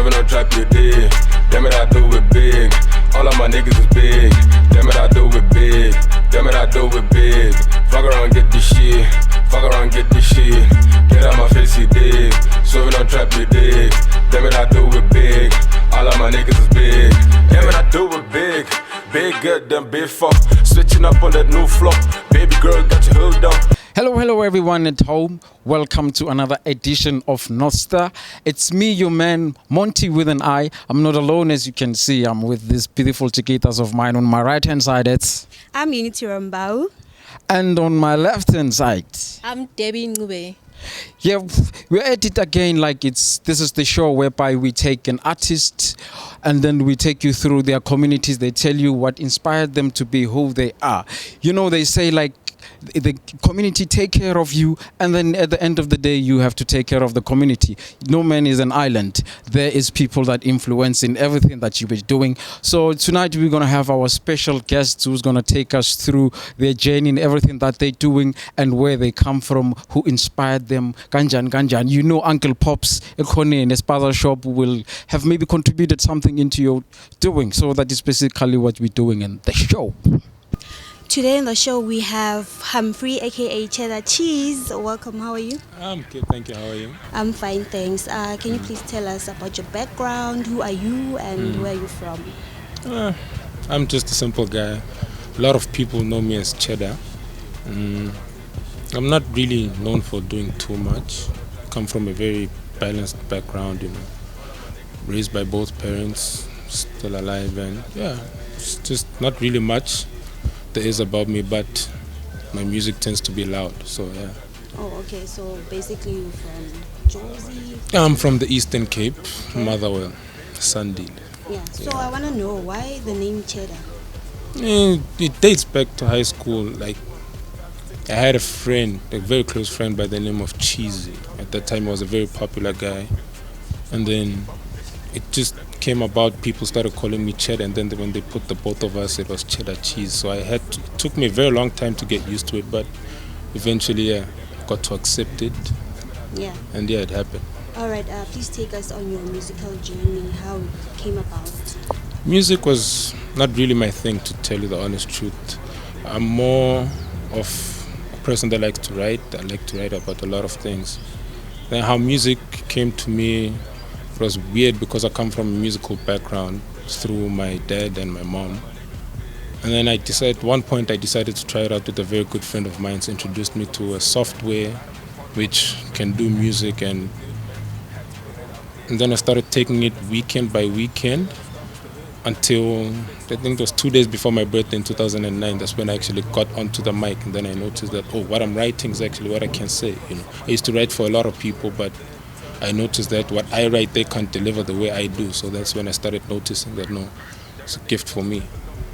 Swerving on trap, you dig. Damn it, I do it big. All of my niggas is big. Damn it, I do it big. Damn it, I do it big. Fuck around, get this shit. Fuck around, get this shit. Get out my face, you dig. Swerving on trap, you dig. Damn it, I do it big. All of my niggas is big. Damn it, I do it big. Big good, them big fuck. Switching up on that new flow. Baby girl got you hooked up. Hello everyone at home. Welcome to another edition of North Star. It's me, your man, Monty with an I. I'm not alone, as you can see. I'm with these beautiful chiquitas of mine. On my right hand side, it's... I'm Unity Rambau. And on my left hand side... I'm Debbie Ngube. Yeah, we're at it again. This is the show whereby we take an artist and then we take you through their communities. They tell you what inspired them to be who they are. You know, they say the community take care of you, and then at the end of the day you have to take care of the community. No man is an island. There is people that influence in everything that you be doing. So tonight we're going to have our special guest who's going to take us through their journey and everything that they're doing and where they come from, who inspired them. Ganjan. You know, Uncle Pops Ekone in Espaza shop will have maybe contributed something into your doing. So that is basically what we're doing in the show. Today in the show we have Humphrey, aka Chedda Cheese. Welcome, how are you? I'm good, thank you. How are you? I'm fine, thanks. Can you please tell us about your background? Who are you and where are you from? I'm just a simple guy. A lot of people know me as Chedda. I'm not really known for doing too much. I come from a very balanced background, you know. Raised by both parents, still alive, and yeah, it's just not really much there is about me, but my music tends to be loud, so yeah. Oh, okay, so basically you're from Jersey? I'm from the Eastern Cape, Motherwell, Sandile. Yeah, so I want to know why the name Chedda? It dates back to high school. I had a friend, a very close friend by the name of Cheesy. At that time, he was a very popular guy. And then it just came about, people started calling me Chedda, and then when they put the both of us, it was Chedda Cheese. So it took me a very long time to get used to it, but eventually, yeah, got to accept it. Yeah. And yeah, it happened. All right, please take us on your musical journey, how it came about. Music was not really my thing, to tell you the honest truth. I'm more of a person that likes to write. I like to write about a lot of things. Then how music came to me, it was weird because I come from a musical background through my dad and my mom. And then at one point I decided to try it out with a very good friend of mine. He introduced me to a software which can do music, and then I started taking it weekend by weekend until I think it was 2 days before my birthday in 2009. That's when I actually got onto the mic, and then I noticed that, what I'm writing is actually what I can say. You know, I used to write for a lot of people, but I noticed that what I write, they can't deliver the way I do. So that's when I started noticing that, no, it's a gift for me.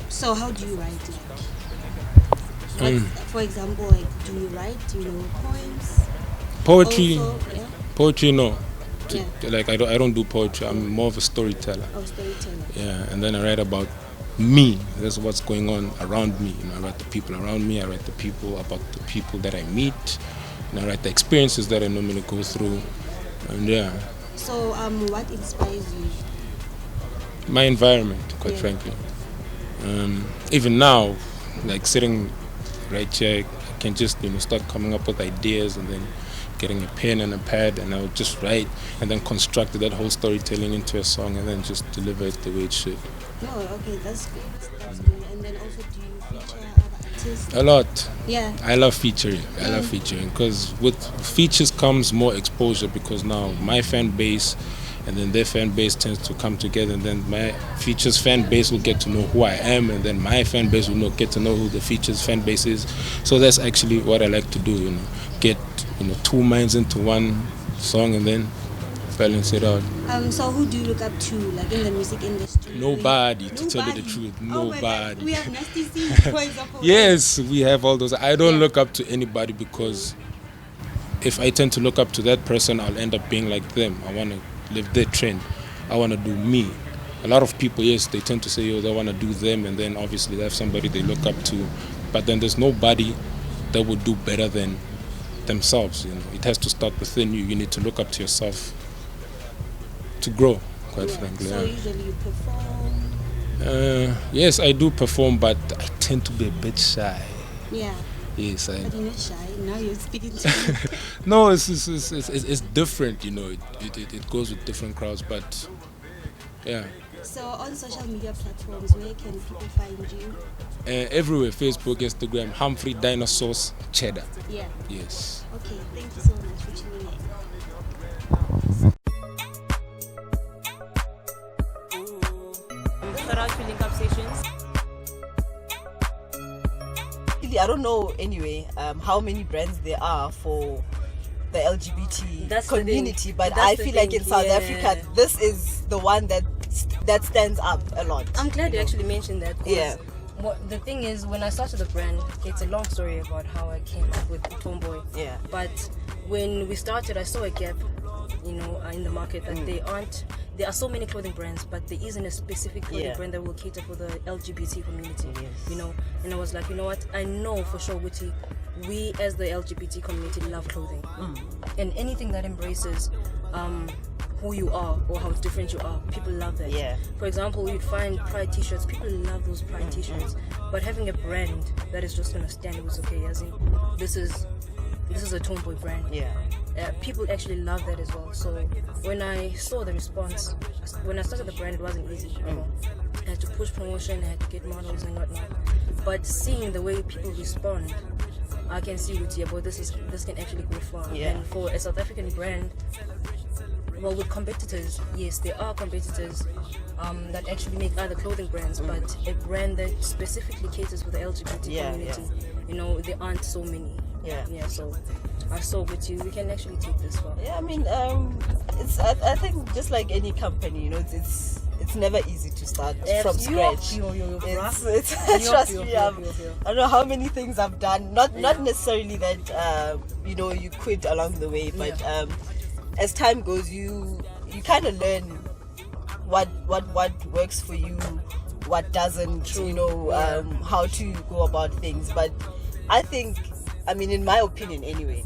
So how do you write? For example, do you write, poems? Poetry? Also, yeah? Poetry, no. Yeah. I don't do poetry. I'm more of a storyteller. Oh, storyteller. Yeah, and then I write about me. That's what's going on around me. I write the people around me. I write the people about the people that I meet. And I write the experiences that I normally go through. And yeah. So, what inspires you? My environment, quite frankly. Even now, sitting right here, I can just start coming up with ideas, and then getting a pen and a pad, and I would just write and then construct that whole storytelling into a song, and then just deliver it the way it should. Oh, okay, that's good. That's good. And then also, do you feature other artists? A lot. Yeah. I love featuring. Because with features comes more exposure, because now my fan base and then their fan base tends to come together, and then my features fan base will get to know who I am, and then my fan base will get to know who the features fan base is. So that's actually what I like to do, get two minds into one song and then balance it out. So who do you look up to, in the music industry? Nobody, to tell you the truth. Nobody. We have Nasty C, for example. Yes, we have all those. I don't look up to anybody, because if I tend to look up to that person, I'll end up being like them. I want to live their trend. I want to do me. A lot of people, yes, they tend to say, they want to do them, and then obviously they have somebody they look up to. But then there's nobody that would do better than themselves. It has to start within you. You need to look up to yourself to grow. quite frankly. So usually you perform. Yes, I do perform, but I tend to be a bit shy. Yeah. Yes, But you're not shy. Now you're speaking to me. no, it's different, you know. It goes with different crowds, but yeah. So on social media platforms, where can people find you? Everywhere, Facebook, Instagram, Humphrey, Dyna'Sauce, Chedda. Yeah. Yes. Okay, thank you so much for tuning in. Shout out to Link Up Sessions. I don't know anyway how many brands there are for the LGBT That's the community, thing. but That's I the feel like thing, in South yeah. Africa, this is the one that stands up a lot. I'm glad you actually mentioned that. 'cause Yeah. The thing is, when I started the brand, it's a long story about how I came up with Tomboy. Yeah. But when we started, I saw a gap, in the market that there are so many clothing brands, but there isn't a specific clothing brand that will cater for the LGBT community. Yes. And I was like, you know what? I know for sure, Witty, we as the LGBT community love clothing, and anything that embraces who you are or how different you are, people love that. Yeah. For example, you'd find Pride t-shirts, people love those Pride t-shirts, but having a brand that is just gonna stand, it was okay, as in this is a Tomboy brand. Yeah. People actually love that as well. So when I saw the response, when I started the brand, it wasn't easy. I had to push promotion, I had to get models and whatnot. But seeing the way people respond, I can see with this can actually go far. Yeah. And for a South African brand, well, with competitors, yes, there are competitors that actually make other clothing brands, but a brand that specifically caters for the LGBT community, there aren't so many. Yeah. So I saw with you, we can actually take this far. Yeah, I mean, I think just like any company, it's never easy to start from scratch. Trust me, I don't know how many things I've done. Not necessarily that you quit along the way, but as time goes, you kind of learn what works for you, what doesn't. How to go about things. But I think, in my opinion, anyway.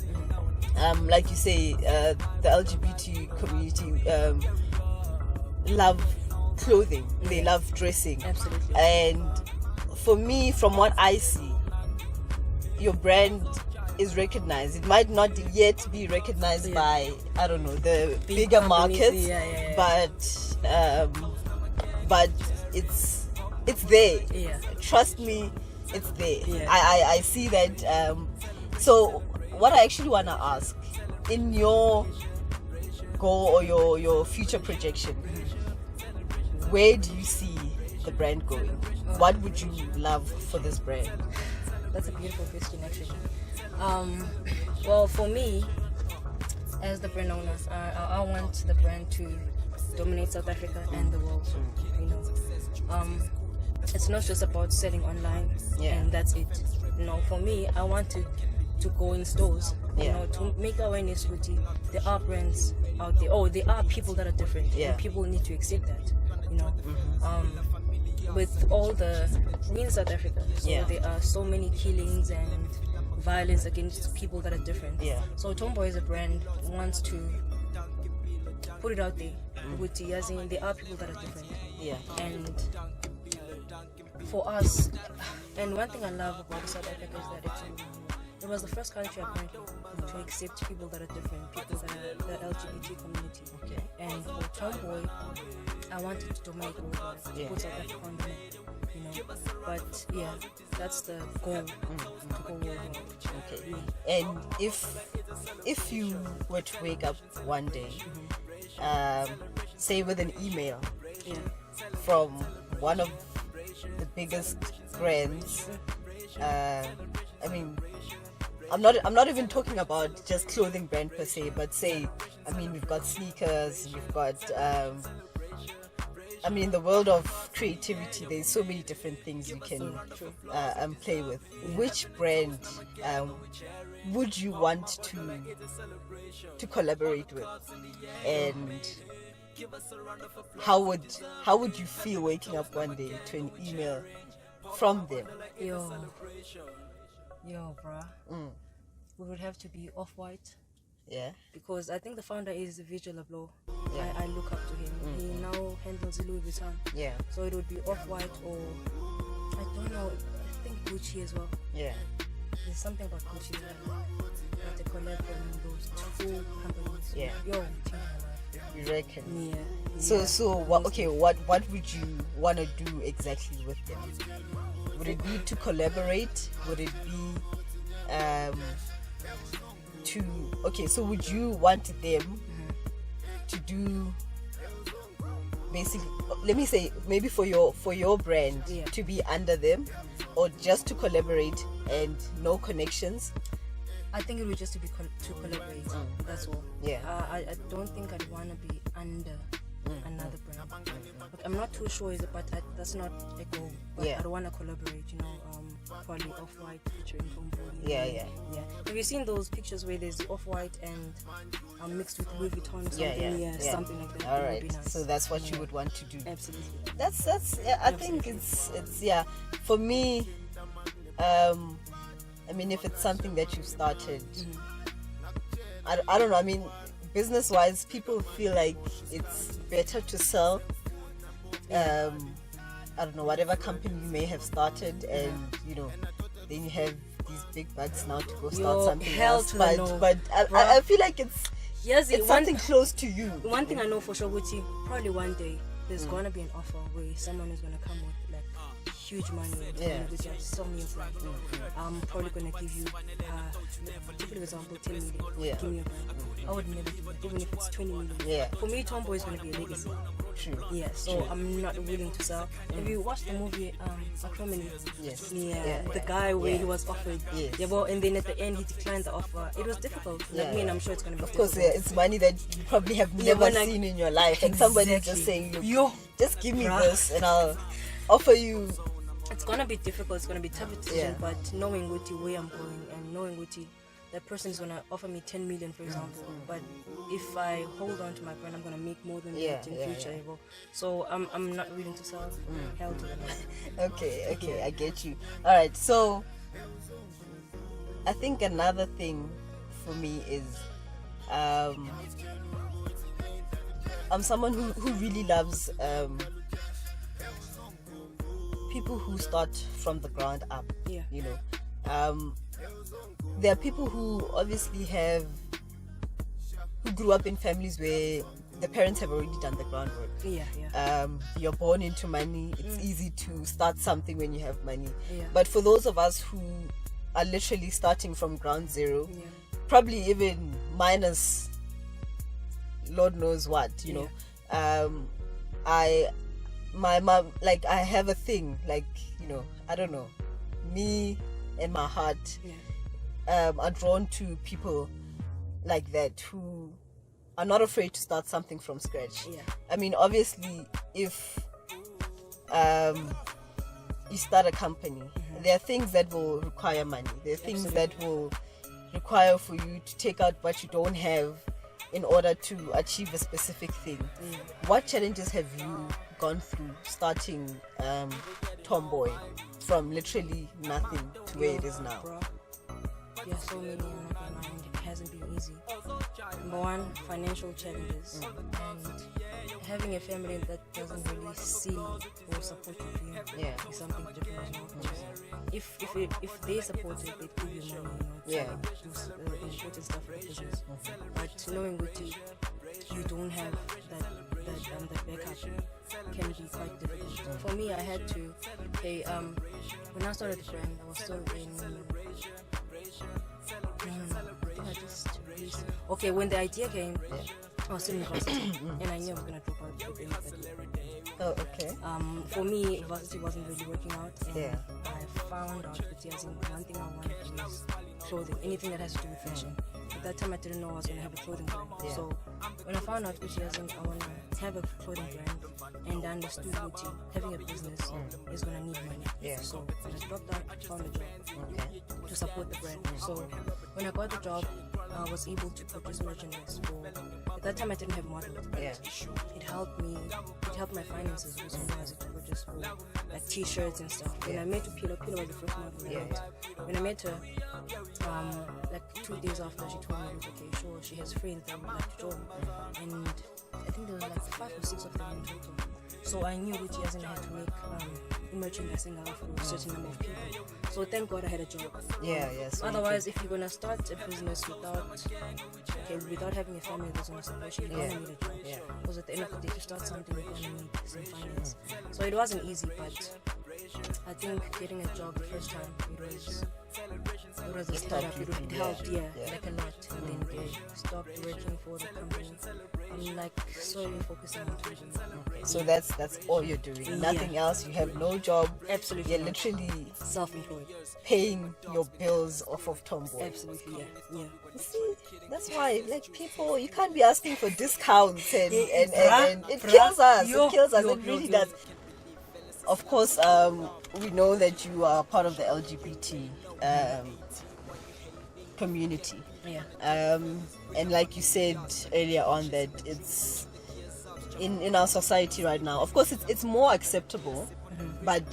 Like you say, the LGBT community love clothing. They love dressing. Absolutely. And for me, from what I see, your brand is recognized. It might not yet be recognized by, I don't know, the bigger markets, but it's there. Yeah. Trust me, it's there. Yeah. I see that. So what I actually want to ask, in your goal or your future projection, where do you see the brand going? What would you love for this brand? That's a beautiful question, actually. Well, for me, as the brand owner, I want the brand to dominate South Africa and the world. It's not just about selling online and that's it. For me, I want to go in stores, to make awareness with you. There are brands out there. There are people that are different. And people need to accept that. With all we're in South Africa, so there are so many killings and violence against people that are different. So Tomboy as a brand wants to put it out there with you, as in there are people that are different. And for us, and one thing I love about South Africa is that it was the first country apparently to accept people that are different, people that are the LGBT community. And for Tomboy, I wanted to dominate worldwide, put South Africa on the map, But that's the goal, to go worldwide. Okay. And if you were to wake up one day, say with an email from one of the biggest brands, I'm not even talking about just clothing brand per se, but say, we've got sneakers, we've got, in the world of creativity, there's so many different things you can play with. Which brand would you want to collaborate with, and how would you feel waking up one day to an email from them? Yo, bruh. We would have to be Off-White. Yeah. Because I think the founder is Virgil Abloh. I look up to him. He now handles Louis Vuitton. Yeah. So it would be Off-White or I don't know. I think Gucci as well. Yeah. There's something about Gucci that they collab from those two companies. Yeah. Yo, You reckon? yeah. So what? Okay, what would you want to do exactly with them? Would it be to collaborate? Would it be to? Okay, so would you want them to do? Basically, let me say maybe for your brand to be under them, or just to collaborate and no connections. I think it would just to be to collaborate. That's all. Yeah. I don't think I'd want to be under another brand. But I'm not too sure, but that's not a goal. But Yeah. I'd want to collaborate. Probably Off-White featuring Humphrey. Yeah. Have you seen those pictures where there's Off-White and mixed with Louis Vuitton? Yeah. Something like that. All It would right. be nice. So that's what you would want to do. Absolutely. That's yeah, I think it's for me. I mean, if it's something that you've started, I don't know. I mean, business wise, people feel like it's better to sell. I don't know, whatever company you may have started, and then you have these big bucks now to go start something hell else. to the no, But I feel like it's one something close to you. One thing I know for sure, Gucci, probably one day there's gonna be an offer where someone is gonna come with like huge money. Which are so many of them. I'm probably gonna give you, take an example, 10 million. Yeah. Give me a brand. I would never do that, even if it's 20 million. Yeah. For me, Tomboy is gonna be a legacy. True. Yeah, so I'm not willing to sell. Have you watched the movie Acrimony? Yes. Yeah, the guy where he was offered. Yes. Yeah, well, and then at the end he declined the offer. It was difficult. Like me, and I'm sure it's gonna be. Of course, difficult. it's money that you probably have never seen in your life, and somebody's just saying, Yo, just give me this, and I'll offer you. It's gonna be difficult. It's gonna be tough decision. But knowing Gucci where I'm going, and knowing Gucci, that person is gonna offer me 10 million, for example. But if I hold on to my brand, I'm gonna make more than that in future. So I'm not willing to sell. Hell to the no. Okay, I get you. All right, so I think another thing for me is I'm someone who really loves people who start from the ground up. Yeah. There are people who obviously who grew up in families where the parents have already done the groundwork. Yeah. You're born into money. It's easy to start something when you have money. Yeah. But for those of us who are literally starting from ground zero, probably even minus Lord knows what, my mom, like, I have a thing, like, I don't know, me and my heart are drawn to people like that who are not afraid to start something from scratch. I mean, obviously, if you start a company, there are things that will require money. There are things that will require for you to take out what you don't have in order to achieve a specific thing. What challenges have you gone through starting Tomboy from literally nothing to where it is now? Bro, there's so many, I'm not gonna lie, it hasn't been easy. Number one, financial challenges, and having a family that doesn't really see or support you is something different as well. If they support it, they give you money, to do important stuff for the business. But knowing Gucci, you don't have that backup can be quite difficult. For me, I had to pay. When I started the brand, I was still in. Okay, when the idea came, I was still in university, and I knew I was gonna drop out at the end of the year. Oh, okay. For me, varsity wasn't really working out, and Yeah. I found out that one thing I wanted was clothing, anything that has to do with fashion. At that time, I didn't know I was gonna have a clothing brand. Yeah. So when I found out which I wanna have a clothing brand, and I understood Gucci, having a business is gonna need money. Yeah. So I just dropped out, found a job to support the brand. So when I got the job, I was able to produce merchandise for. At that time, I didn't have models. But it helped me. It helped my finances. So I was able to produce for like T-shirts and stuff. When I met Pilo was the first model I met. When I met her, like 2 days after, she told me, okay, sure, she has friends that would like to join, and I think there was like 5 or 6 of them in total. So I knew which years I had to make merchandising out for a certain number of people. So thank God I had a job. Yeah. So otherwise, if you're gonna start a business without having a family that's gonna support you, you're gonna need a job. Yeah. Because at the end of the day, to start something, you're gonna need some finance. So it wasn't easy, but I think getting a job the first time, it was a startup. It helped, like a lot. And then they stopped working for the company. I'm like solely focusing on tourism. So that's all you're doing. Nothing else. You have no job. Absolutely. You're literally Self-employed. paying your bills off of Tomboy. Absolutely, yeah. You see, that's why, like, people, you can't be asking for discounts and it kills us. It kills us. It really does. Of course, we know that you are part of the LGBT community. Yeah. And like you said earlier on, that it's in our society right now. Of course, it's more acceptable, but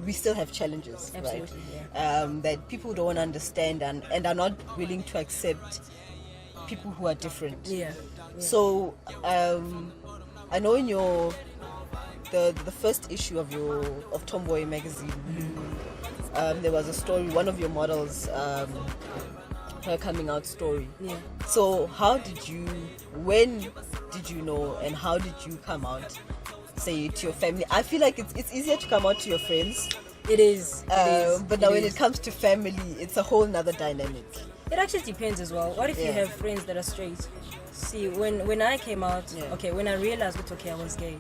we still have challenges. Absolutely, right? That people don't understand and are not willing to accept people who are different. Yeah. So I know in the first issue of Tomboy magazine, there was a story, one of your models, her coming out story. Yeah. So when did you know, and how did you come out, say, to your family? I feel like it's easier to come out to your friends. It is. But now when it comes to family, it's a whole nother dynamic. It actually depends as well. What if you have friends that are straight? See, when I came out, when I realized that I was gay,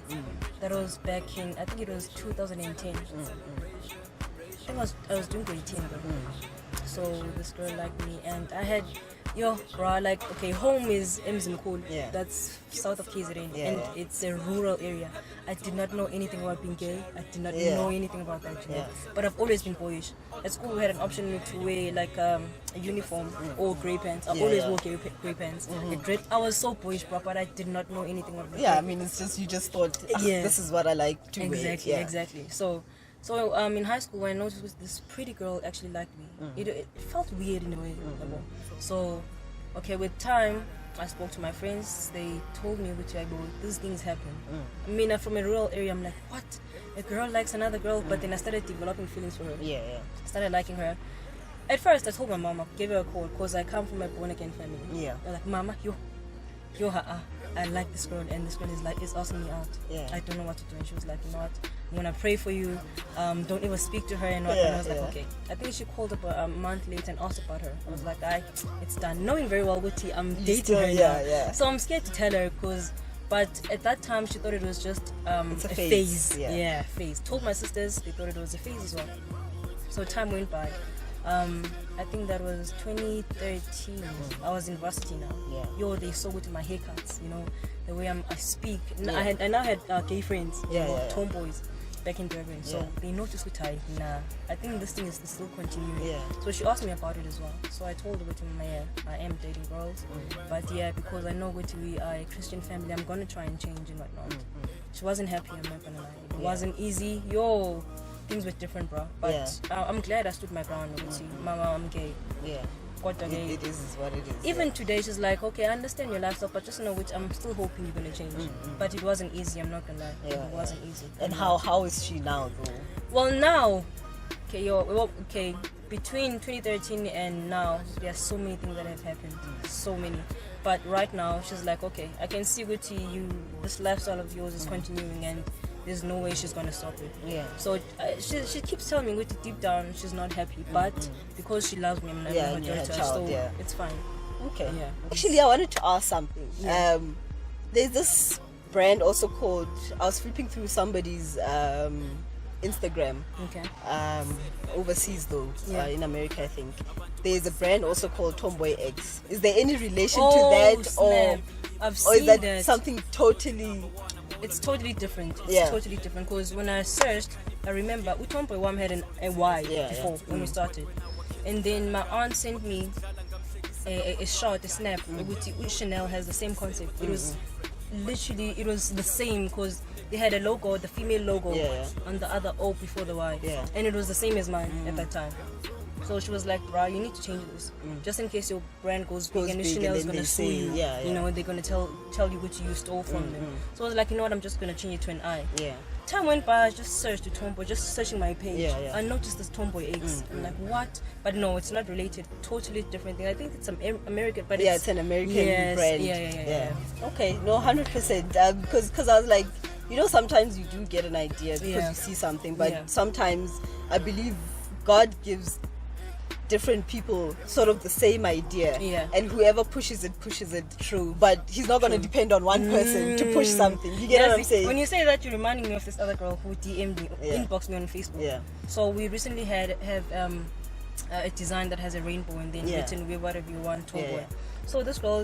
that was back in, I think it was 2010. I think I was doing grade 10 though. So this girl liked me, and I had, home is Mzimkhulu. Yeah. That's south of KZN, Yeah. and it's a rural area. I did not know anything about being gay. I did not know anything about that, Yeah. But I've always been boyish. At school, we had an option to wear like a uniform or grey pants. I always wore grey pants. I was so boyish, bro, but I did not know anything about Yeah, I mean, it's just, you just thought, this is what I like to wear. Exactly. So in high school, when I noticed this pretty girl actually liked me, it felt weird in a way. So, with time, I spoke to my friends. They told me, these things happen. I mean, I'm from a rural area. I'm like, what? A girl likes another girl? But then I started developing feelings for her. Yeah. I started liking her. At first, I told my mama, gave her a call, because I come from a born-again family. Yeah. They're like, Mama, I like this girl, and this girl is asking me out. Yeah. I don't know what to do. And she was like, you know what? I'm gonna pray for you. Don't ever speak to her and what. And I was like, okay. I think she called up a month later and asked about her. I was like, it's done. Knowing very well Wuti, I'm dating her now. Yeah. So I'm scared to tell her, but at that time she thought it was just a phase. Yeah, phase. Told my sisters, they thought it was a phase as well. So time went by. I think that was 2013. I was in varsity now. Yeah. They saw with my haircuts, the way I speak. I now had gay friends, tomboys back in Durban. So they noticed with I think this thing is still continuing. Yeah. So she asked me about it as well. So I told her with I am dating girls, but because I know we are a Christian family, I'm gonna try and change and whatnot. She wasn't happy. I'm not gonna lie. It wasn't easy. Things were different, bro. But I'm glad I stood my ground. Mama, I'm gay. Yeah. Gay. It is what it is. Even today, she's like, okay, I understand your lifestyle, but just know I'm still hoping you're gonna change. But it wasn't easy. I'm not gonna lie. It wasn't easy. And how is she now, though? Well, now, between 2013 and now, there are so many things that have happened. So many. But right now, she's like, okay, I can see this lifestyle of yours is continuing, and there's no way she's gonna stop it. Yeah. So she keeps telling me deep down she's not happy, but because she loves me, I'm not her daughter, so it's fine. Okay. Yeah. Actually, I wanted to ask something. Yeah. There's this brand also called, I was flipping through somebody's Instagram. Okay. Overseas though, in America I think. There's a brand also called Tomboy X. Is there any relation to that, snap. or is that something totally? It's totally different. It's totally different, because when I searched, I remember Tomboy Wam had a Y before when we started, and then my aunt sent me a snap. Chanel has the same concept. It was literally the same, because they had a logo, the female logo, on the other O before the Y, and it was the same as mine at that time. So she was like, "Bruh, you need to change this, just in case your brand goes big and big Chanel and is then gonna they sue say, you. yeah, You yeah. know, they're gonna tell you which you stole from them." So I was like, you know what? I'm just gonna change it to an I. Yeah. Time went by, I just searched the Tomboy, just searching my page. Yeah, yeah. I noticed this Tomboy X. I'm like, what? But no, it's not related. Totally different thing. I think it's some American, but Yeah, it's an American yes, brand. Yeah. Okay, no, 100%. Because I was like, you know, sometimes you do get an idea because Yeah. you see something, but Yeah. sometimes I believe God gives different people sort of the same idea, Yeah. and whoever pushes it true, but he's not going to depend on one person to push something. You get what I'm saying? When you say that, you're reminding me of this other girl who DM'd me, Yeah. inboxed me on Facebook. Yeah. So we recently have a design that has a rainbow and then Yeah. written "Wear whatever you want, Tomboy." Yeah. So this girl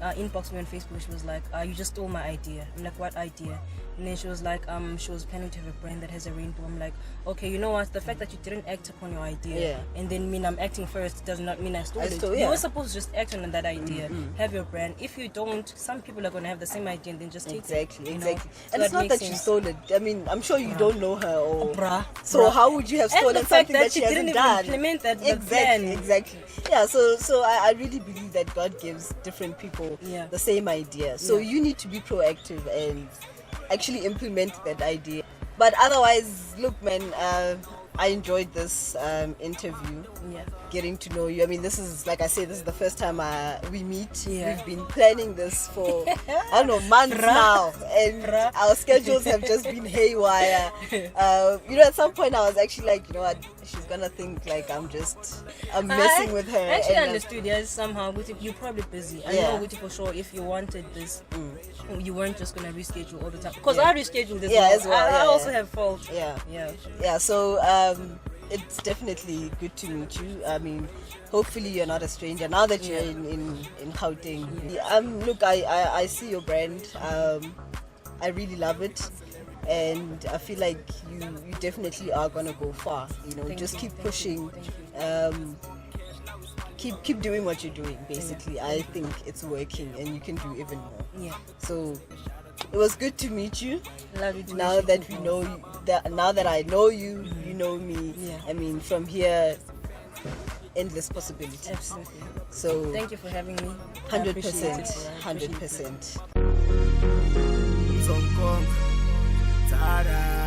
inboxed me on Facebook. She was like, "You just stole my idea." I'm like, "What idea?" And then she was like, she was planning to have a brand that has a rainbow. I'm like, okay, you know what? The fact that you didn't act upon your idea, Yeah. and then mean I'm acting first, does not mean I stole it. stole- You yeah. were supposed to just act on that idea, have your brand. If you don't, some people are gonna have the same idea and then just take it. Exactly. you know? And So it's not makes that you sense. stole it. I mean, I'm sure you don't know her, or so Bruh. how would you have And stolen the fact something that that she she didn't hasn't even done? implement that the Exactly. plan. Exactly. Yeah. So I really believe that God gives different people Yeah. the same idea. So Yeah. you need to be proactive and actually implement that idea. But otherwise, look, man, I enjoyed this interview. Yeah. Getting to know you. I mean, this is, like I said, this is the first time we meet. Yeah. We've been planning this for, I don't know, months now. And our schedules have just been haywire. At some point I was actually like, you know what, she's going to think like I'm messing with her. I actually And, understood, yes, somehow. You're probably busy. I Yeah. know Guti for sure, if you wanted this, you weren't just going to reschedule all the time. Because I rescheduled this. Yeah, as well, I yeah, also yeah. have fault. Yeah, so it's definitely good to meet you. I mean, hopefully you're not a stranger now that you're in Gauteng. Look, I see your brand. I really love it, and I feel like you definitely are gonna go far. Just keep pushing. Keep doing what you're doing. Basically, I think it's working, and you can do even more. Yeah. So it was good to meet you. Love you too. Now that we know you, now that I know you, you know me. Yeah. I mean, from here, endless possibilities. Absolutely. So Thank you for having me. I appreciate 100%, it. I appreciate it. 100%.